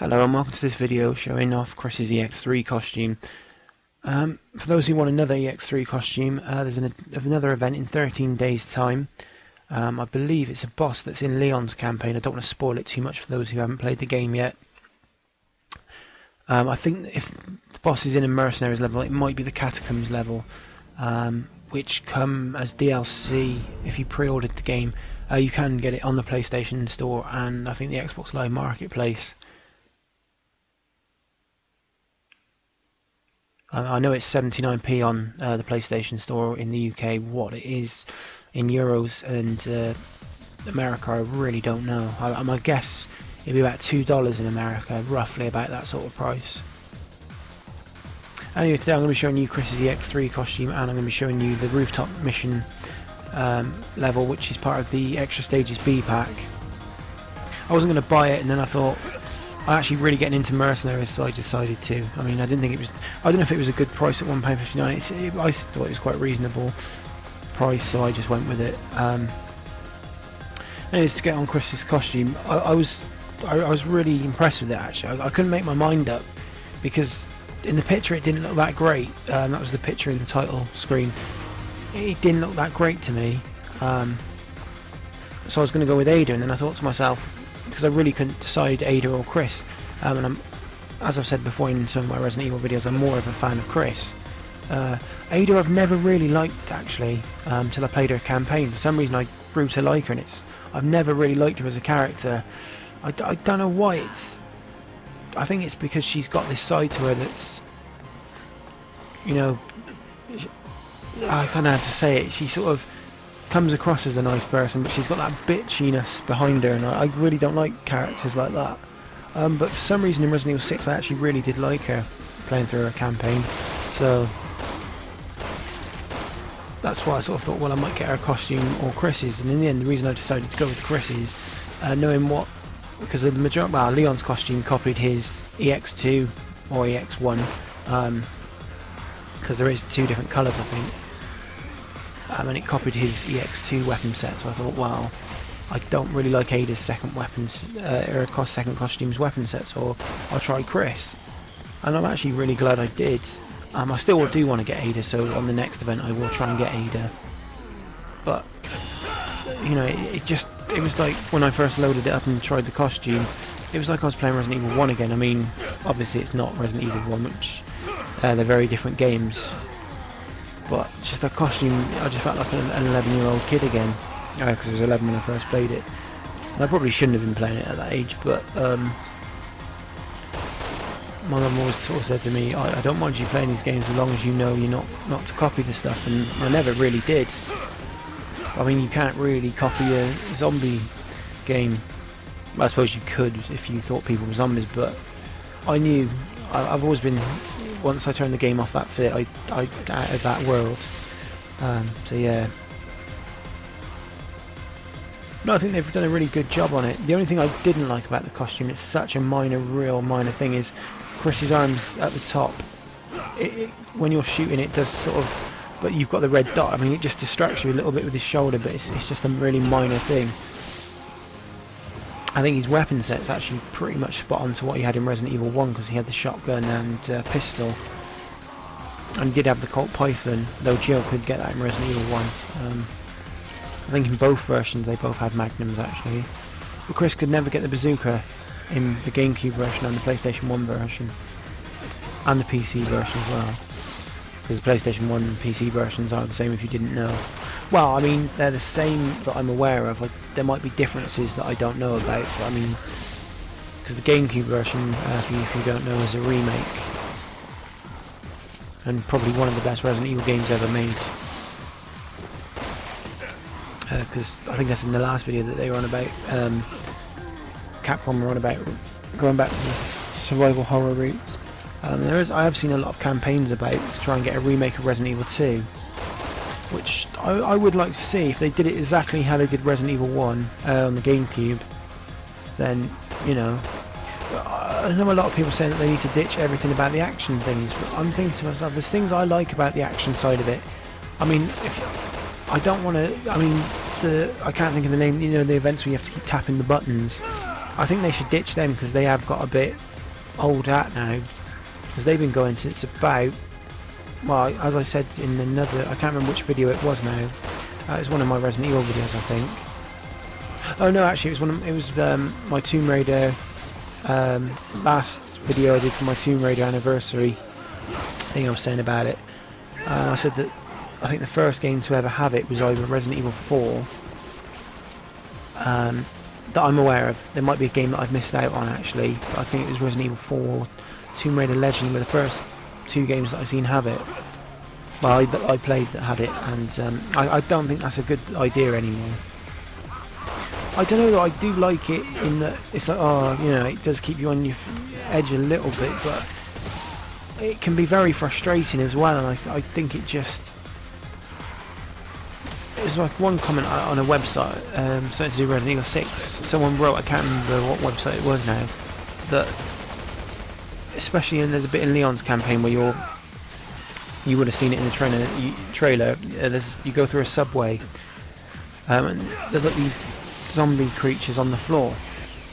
Hello and welcome to this video showing off Chris's EX3 costume. For those who want another EX3 costume, there's another event in 13 days time. I believe it's a boss that's in Leon's campaign. I don't want to spoil it too much for those who haven't played the game yet. I think if the boss is in a mercenaries level, it might be the catacombs level, which come as DLC if you pre-ordered the game. You can get it on the PlayStation Store and I think the Xbox Live Marketplace. I know it's 79p on the PlayStation Store in the UK. What it is in euros and America, I really don't know. My guess it'd be about $2 in America, roughly about that sort of price. Anyway, today I'm going to be showing you Chris's EX3 costume, and I'm going to be showing you the Rooftop Mission level, which is part of the Extra Stages B pack. I wasn't going to buy it, and then I thought I'm actually really getting into mercenaries, so I decided to. I mean, I didn't think it was. I don't know if it was a good price at £1.59. I thought it was quite a reasonable price, so I just went with it. Anyways, to get on Chris's costume, I was really impressed with it. Actually, I couldn't make my mind up because in the picture it didn't look that great. That was the picture in the title screen. It didn't look that great to me. So I was going to go with Ada, and then I thought to myself, because I really couldn't decide Ada or Chris, and as I've said before in some of my Resident Evil videos, I'm more of a fan of Chris. Ada I've never really liked actually, till I played her campaign. For some reason I grew to like her, and I've never really liked her as a character. I don't know why. I think it's because she's got this side to her that's, you know, I don't know how to say it. She sort of comes across as a nice person, but she's got that bitchiness behind her, and I really don't like characters like that. But for some reason in Resident Evil 6 I actually really did like her, playing through her campaign. So that's why I sort of thought, well, I might get her costume or Chris's, and in the end the reason I decided to go with Chris's, knowing what, because the majority, well, Leon's costume copied his EX2 or EX1, because there is two different colours I think. And it copied his EX2 weapon set, so I thought, well, I don't really like Ada's second weapons, or second costume's weapon set, so I'll try Chris. And I'm actually really glad I did. I still do want to get Ada, so on the next event I will try and get Ada. But, you know, it was like when I first loaded it up and tried the costume, it was like I was playing Resident Evil 1 again. I mean, obviously it's not Resident Evil 1, which they're very different games. But just the costume, I just felt like an 11-year-old kid again, because I was 11 when I first played it. And I probably shouldn't have been playing it at that age, but my mum always sort of said to me, I don't mind you playing these games as long as you know you're not to copy the stuff, and I never really did. I mean, you can't really copy a zombie game. Well, I suppose you could if you thought people were zombies, but I knew, I've always been, once I turn the game off, that's it, I out of that world. So yeah. No, I think they've done a really good job on it. The only thing I didn't like about the costume, it's such a real minor thing, is Chris's arms at the top. When you're shooting it does sort of, but you've got the red dot, I mean it just distracts you a little bit with his shoulder, but it's just a really minor thing. I think his weapon set's actually pretty much spot on to what he had in Resident Evil 1, because he had the shotgun and pistol. And he did have the Colt Python, though Jill could get that in Resident Evil 1. I think in both versions they both had magnums actually. But Chris could never get the bazooka in the GameCube version and the PlayStation 1 version. And the PC version as well. Because the PlayStation 1 and PC versions are the same if you didn't know. Well, I mean, they're the same that I'm aware of. There might be differences that I don't know about, but I mean, because the GameCube version, if you don't know, is a remake. And probably one of the best Resident Evil games ever made. Because I think that's in the last video that they were on about, Capcom were on about going back to this survival horror route. I have seen a lot of campaigns about to try and get a remake of Resident Evil 2, which I would like to see. If they did it exactly how they did Resident Evil 1 on the GameCube, then, you know, I know a lot of people saying that they need to ditch everything about the action things, but I'm thinking to myself, there's things I like about the action side of it. I mean, I don't want to, I mean, I can't think of the name, you know, the events where you have to keep tapping the buttons. I think they should ditch them because they have got a bit old hat now, because they've been going since about, well, as I said in another, I can't remember which video it was now. It was one of my Resident Evil videos, I think. Oh no, actually it was my Tomb Raider last video I did for my Tomb Raider anniversary. I think I was saying about it. I said that I think the first game to ever have it was either Resident Evil 4, that I'm aware of. There might be a game that I've missed out on actually, but I think it was Resident Evil 4, Tomb Raider Legend were the first two games that I've seen have it. Well, I played that had it, and I don't think that's a good idea anymore. I don't know, though, I do like it in that it's like, oh, you know, it does keep you on your edge a little bit, but it can be very frustrating as well, and I think it just... It was like one comment on a website, something to do with Resident Evil 6, someone wrote, I can't remember what website it was now, that especially, and there's a bit in Leon's campaign where you would have seen it in the trailer, you go through a subway, and there's like these zombie creatures on the floor,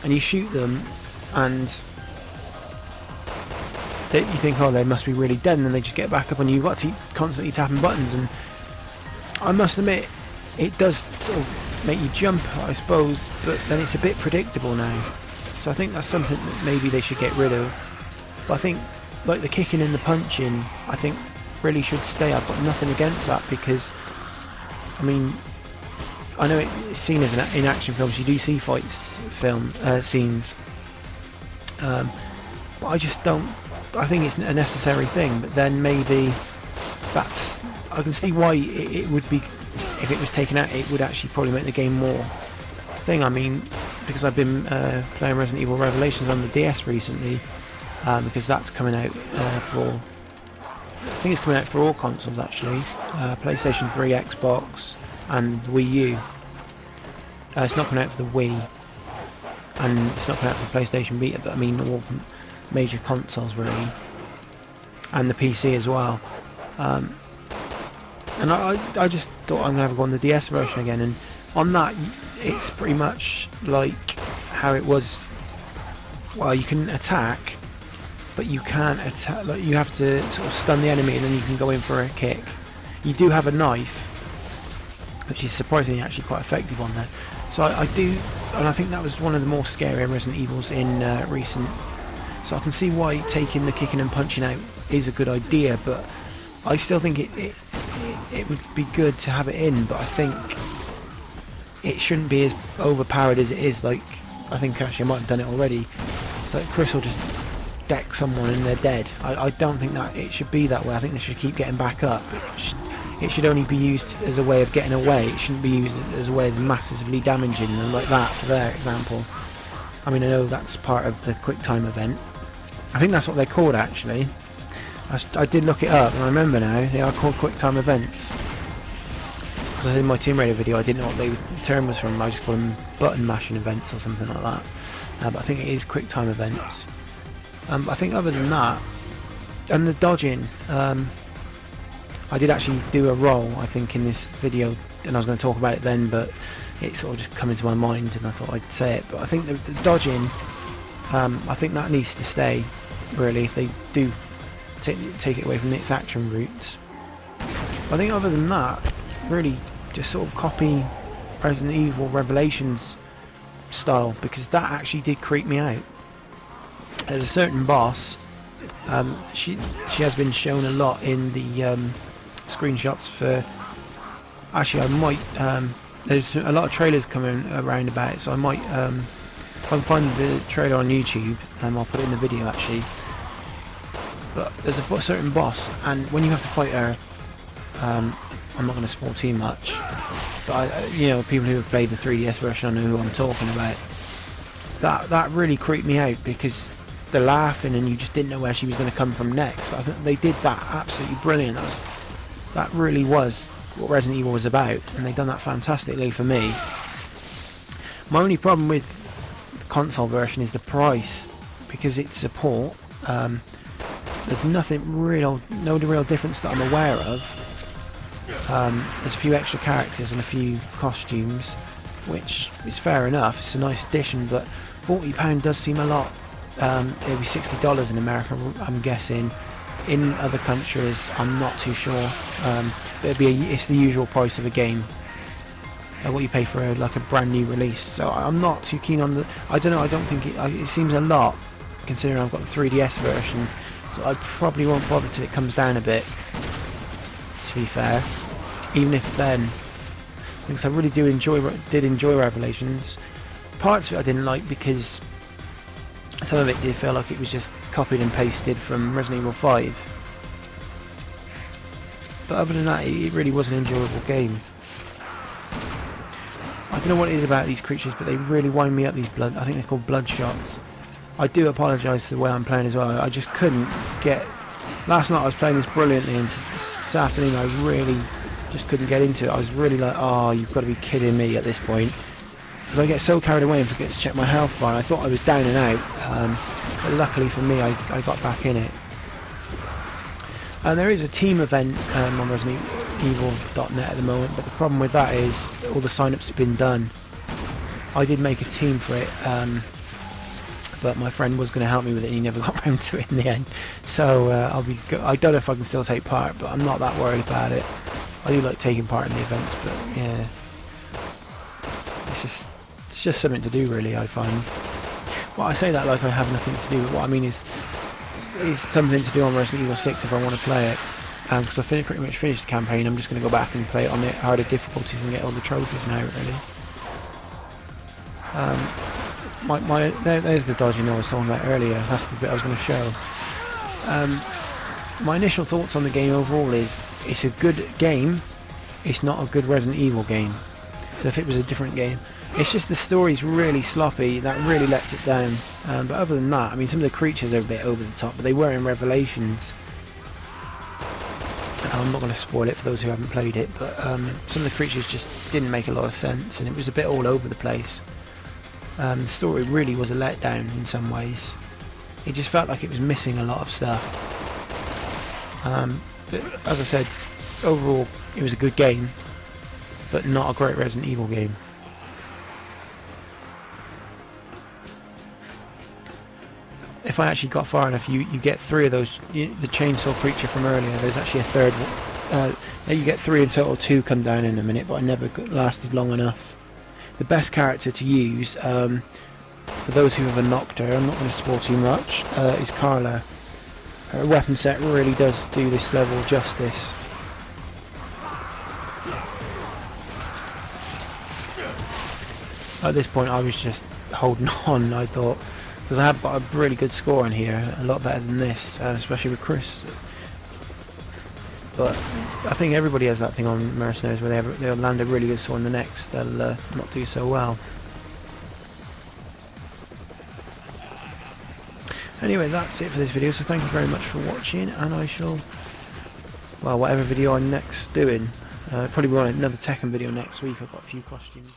and you shoot them, and you think, oh, they must be really dead, and then they just get back up, and you've got to keep constantly tapping buttons, and I must admit, it does sort of make you jump, I suppose, but then it's a bit predictable now, so I think that's something that maybe they should get rid of. But I think, like the kicking and the punching, I think really should stay. I've got nothing against that, because, I mean, I know it's seen as in action films, you do see scenes, but I just don't, I think it's a necessary thing, but then maybe that's, I can see why it would be, if it was taken out, it would actually probably make the game more thing. I mean, because I've been playing Resident Evil Revelations on the DS recently, because that's coming out for, I think it's coming out for all consoles actually, PlayStation 3, Xbox and Wii U. It's not coming out for the Wii, and it's not coming out for PlayStation Vita, but I mean all major consoles really, and the PC as well. And I just thought I'm going to have a go on the DS version again, and on that it's pretty much like how it was. Well, you can attack, but you can't attack, like you have to sort of stun the enemy and then you can go in for a kick. You do have a knife, which is surprisingly actually quite effective on there. So I do, and I think that was one of the more scary Resident Evils in recent. So I can see why taking the kicking and punching out is a good idea, but I still think it would be good to have it in, but I think it shouldn't be as overpowered as it is. Like, I think actually I might have done it already. Like Chris will just deck someone and they're dead. I don't think that it should be that way. I think they should keep getting back up. It should only be used as a way of getting away. It shouldn't be used as a way of massively damaging them like that, for their example. I mean, I know that's part of the quick time event. I think that's what they're called actually. I did look it up and I remember now, they are called quick time events. Because in my Tomb Raider video I didn't know what the term was from, I just called them button mashing events or something like that. But I think it is quick time events. But I think other than that, and the dodging, I did actually do a roll I think in this video, and I was going to talk about it then, but it sort of just come into my mind and I thought I'd say it. But I think the dodging, I think that needs to stay really, if they do take it away from its action roots. I think other than that, really just sort of copy Resident Evil Revelations style, because that actually did creep me out. There's a certain boss, she has been shown a lot in the screenshots for, actually I might, there's a lot of trailers coming around about it, so I might, if I can find the trailer on YouTube, I'll put it in the video actually. But there's a certain boss, and when you have to fight her, I'm not going to spoil too much, but you know, people who have played the 3DS version know who I'm talking about. That really creeped me out, because they're laughing and you just didn't know where she was going to come from next. I think they did that absolutely brilliant. That really was what Resident Evil was about, and they've done that fantastically for me. My only problem with the console version is the price, because it's support. There's nothing real, no real difference that I'm aware of. There's a few extra characters and a few costumes, which is fair enough. It's a nice addition, but £40 does seem a lot it'll be $60 in America, I'm guessing. In other countries, I'm not too sure. It's the usual price of a game, what you pay for like a brand new release. So I'm not too keen on the. I don't know. I don't think it seems a lot, considering I've got the 3DS version. So I probably won't bother till it comes down a bit. To be fair, even if then, because I really did enjoy Revelations. Parts of it I didn't like because some of it did feel like it was just copied and pasted from Resident Evil 5. But other than that, it really was an enjoyable game. I don't know what it is about these creatures, but they really wind me up, these I think they're called blood shots. I do apologise for the way I'm playing as well. I just couldn't get... Last night I was playing this brilliantly, and this afternoon I really just couldn't get into it. I was really like, oh, you've got to be kidding me at this point. Because I get so carried away and forget to check my health bar. I thought I was down and out, but luckily for me I got back in it. And there is a team event on ResidentEvil.net at the moment, but the problem with that is all the sign-ups have been done. I did make a team for it, but my friend was going to help me with it and he never got around to it in the end. So I don't know if I can still take part, but I'm not that worried about it. I do like taking part in the events, but yeah, it's just something to do really, I find. Well, I say that like I have nothing to do, but what I mean is something to do on Resident Evil 6 if I want to play it. Because I pretty much finished the campaign, I'm just going to go back and play it on the harder difficulties and get all the trophies now, really. There's the dodging I was talking about earlier. That's the bit I was going to show. My initial thoughts on the game overall is it's a good game, it's not a good Resident Evil game. So if it was a different game, it's just the story's really sloppy, that really lets it down. But other than that, I mean, some of the creatures are a bit over the top, but they were in Revelations. I'm not going to spoil it for those who haven't played it, but some of the creatures just didn't make a lot of sense, and it was a bit all over the place. The story really was a letdown in some ways. It just felt like it was missing a lot of stuff. But as I said, overall it was a good game, but not a great Resident Evil game. If I actually got far enough, you get 3 of those. The chainsaw creature from earlier, there's actually a third one. You get 3 in total, 2 come down in a minute, but I never lasted long enough. The best character to use, for those who have unlocked her, I'm not going to spoil too much, is Carla. Her weapon set really does do this level justice. At this point I was just holding on, I thought, because I have got a really good score in here, a lot better than this, especially with Chris. But I think everybody has that thing on Mercenaries where they'll land a really good score and the next they'll not do so well. Anyway, that's it for this video, so thank you very much for watching, and I shall, well, whatever video I'm next doing, probably will another Tekken video next week. I've got a few costumes.